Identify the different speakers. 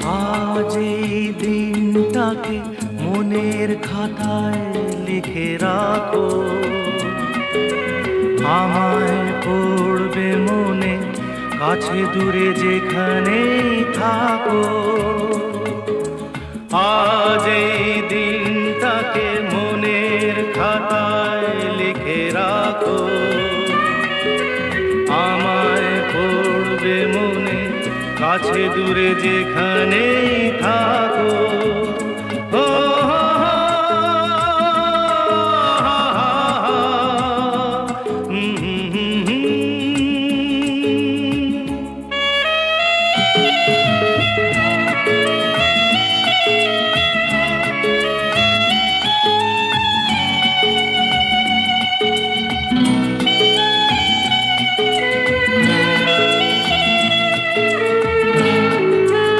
Speaker 1: আজ এই দিনটাকে মনের খাতায় লিখে রাখো, আমায় পড়বে মনে কাছে দূরে যেখানেই থাকো। আজ এই দিনটাকে মনের খাতায় লিখে রাখো, আমায় পড়বে মনে কাছে দূরে যেখানেই থাকো।